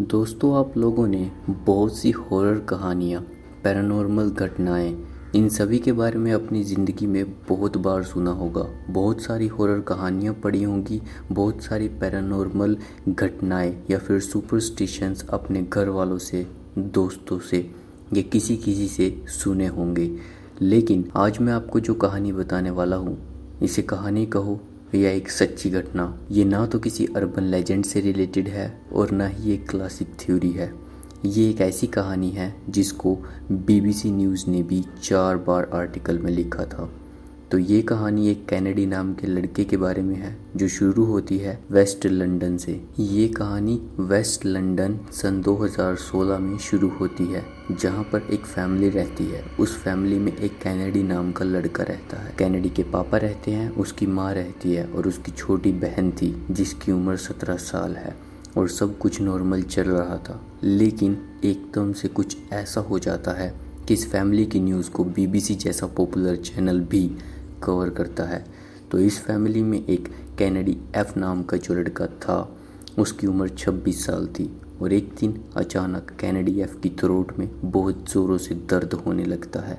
दोस्तों, आप लोगों ने बहुत सी हॉरर कहानियाँ, पैरानॉर्मल घटनाएं, इन सभी के बारे में अपनी ज़िंदगी में बहुत बार सुना होगा। बहुत सारी हॉरर कहानियाँ पढ़ी होंगी, बहुत सारी पैरानॉर्मल घटनाएं या फिर सुपरस्टिशंस अपने घर वालों से, दोस्तों से या किसी किसी से सुने होंगे। लेकिन आज मैं आपको जो कहानी बताने वाला हूँ, इसे कहानी कहो या एक सच्ची घटना, ये ना तो किसी अर्बन लेजेंड से रिलेटेड है और ना ही एक क्लासिक थ्योरी है। ये एक ऐसी कहानी है जिसको BBC न्यूज़ ने भी 4 बार आर्टिकल में लिखा था। तो ये कहानी एक कैनेडी नाम के लड़के के बारे में है जो शुरू होती है वेस्ट लंदन से। ये कहानी वेस्ट लंदन सन 2016 में शुरू होती है, जहाँ पर एक फैमिली रहती है। उस फैमिली में एक कैनेडी नाम का लड़का रहता है। कैनेडी के पापा रहते हैं, उसकी माँ रहती है और उसकी छोटी बहन थी जिसकी उम्र 17 साल है। और सब कुछ नॉर्मल चल रहा था, लेकिन एकदम से कुछ ऐसा हो जाता है कि इस फैमिली की न्यूज़ को BBC जैसा पॉपुलर चैनल भी कवर करता है। तो इस फैमिली में एक कैनेडी F नाम का जो लड़का था, उसकी उम्र 26 साल थी। और एक दिन अचानक कैनेडी F की थ्रोट में बहुत ज़ोरों से दर्द होने लगता है।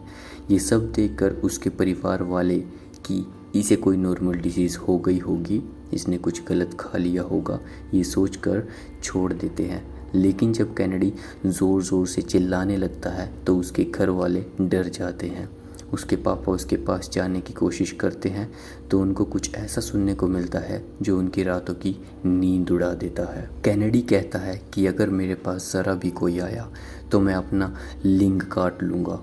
ये सब देखकर उसके परिवार वाले कि इसे कोई नॉर्मल डिजीज़ हो गई होगी, इसने कुछ गलत खा लिया होगा, ये सोचकर छोड़ देते हैं। लेकिन जब कैनेडी ज़ोर ज़ोर से चिल्लाने लगता है तो उसके घर वाले डर जाते हैं। उसके पापा उसके पास जाने की कोशिश करते हैं तो उनको कुछ ऐसा सुनने को मिलता है जो उनकी रातों की नींद उड़ा देता है। कैनेडी कहता है कि अगर मेरे पास ज़रा भी कोई आया तो मैं अपना लिंग काट लूँगा,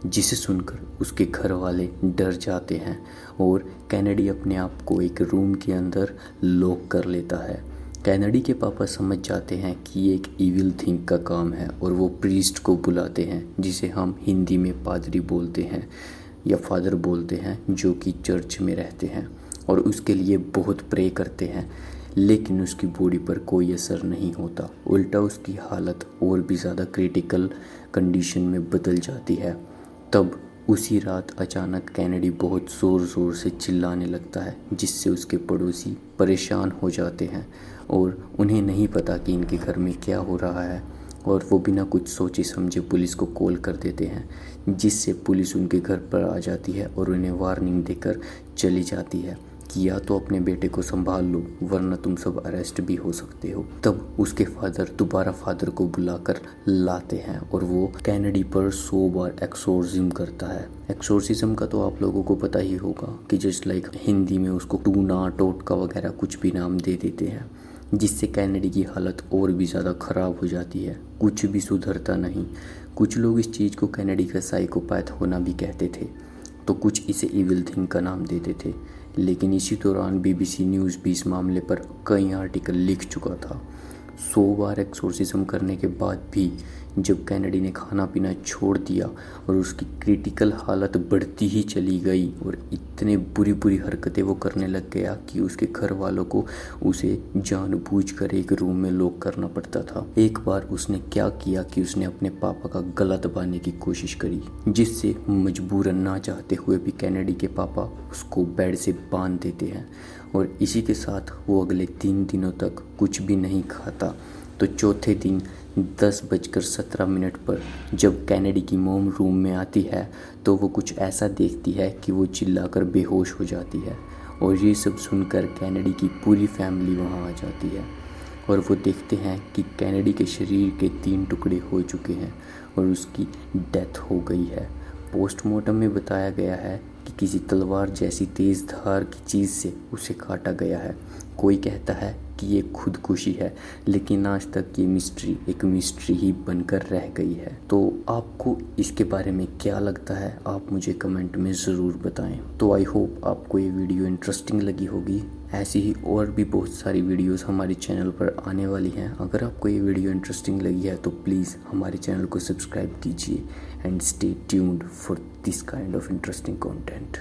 जिसे सुनकर उसके घर वाले डर जाते हैं और कैनेडी अपने आप को एक रूम के अंदर लॉक कर लेता है। कैनेडी के पापा समझ जाते हैं कि ये एक इविल थिंग का काम है और वो प्रीस्ट को बुलाते हैं, जिसे हम हिंदी में पादरी बोलते हैं या फादर बोलते हैं, जो कि चर्च में रहते हैं। और उसके लिए बहुत प्रे करते हैं, लेकिन उसकी बॉडी पर कोई असर नहीं होता। उल्टा उसकी हालत और भी ज़्यादा क्रिटिकल कंडीशन में बदल जाती है। तब उसी रात अचानक कैनेडी बहुत ज़ोर ज़ोर से चिल्लाने लगता है, जिससे उसके पड़ोसी परेशान हो जाते हैं और उन्हें नहीं पता कि इनके घर में क्या हो रहा है। और वो बिना कुछ सोचे समझे पुलिस को कॉल कर देते हैं, जिससे पुलिस उनके घर पर आ जाती है और उन्हें वार्निंग देकर चली जाती है कि या तो अपने बेटे को संभाल लो, वरना तुम सब अरेस्ट भी हो सकते हो। तब उसके फादर दोबारा फादर को बुलाकर लाते हैं और वो कैनेडी पर 100 बार एक्सोर्सिज्म करता है। एक्सोर्सिज्म का तो आप लोगों को पता ही होगा कि जस्ट लाइक हिंदी में उसको टूना, टोटका वगैरह कुछ भी नाम दे देते हैं, जिससे कैनेडी की हालत और भी ज़्यादा ख़राब हो जाती है। कुछ भी सुधरता नहीं। कुछ लोग इस चीज़ को कैनेडी का साइकोपैथ होना भी कहते थे, तो कुछ इसे इविल थिंग का नाम देते थे। लेकिन इसी दौरान BBC न्यूज़ भी इस मामले पर कई आर्टिकल लिख चुका था। 100 बार एक्सोर्सिज्म करने के बाद भी जब कैनेडी ने खाना पीना छोड़ दिया और उसकी क्रिटिकल हालत बढ़ती ही चली गई और इतने बुरी बुरी हरकतें वो करने लग गया कि उसके घर वालों को उसे जानबूझकर एक रूम में लॉक करना पड़ता था। एक बार उसने क्या किया कि उसने अपने पापा का गला दबाने की कोशिश करी, जिससे मजबूरन ना चाहते हुए भी कैनेडी के पापा उसको बेड से बांध देते हैं। और इसी के साथ वो अगले 3 दिनों तक कुछ भी नहीं खाता। तो चौथे दिन 10:17 पर जब कैनेडी की मोम रूम में आती है तो वो कुछ ऐसा देखती है कि वो चिल्लाकर बेहोश हो जाती है। और ये सब सुनकर कैनेडी की पूरी फैमिली वहाँ आ जाती है और वो देखते हैं कि कैनेडी के शरीर के 3 टुकड़े हो चुके हैं और उसकी डेथ हो गई है। पोस्टमार्टम में बताया गया है कि किसी तलवार जैसी तेज़ धार की चीज़ से उसे काटा गया है। कोई कहता है कि ये खुदकुशी है, लेकिन आज तक ये मिस्ट्री एक मिस्ट्री ही बनकर रह गई है। तो आपको इसके बारे में क्या लगता है, आप मुझे कमेंट में ज़रूर बताएं। तो आई होप आपको ये वीडियो इंटरेस्टिंग लगी होगी। ऐसी ही और भी बहुत सारी वीडियोस हमारे चैनल पर आने वाली हैं। अगर आपको ये वीडियो इंटरेस्टिंग लगी है तो प्लीज़ हमारे चैनल को सब्सक्राइब कीजिए and stay tuned for this kind of interesting content.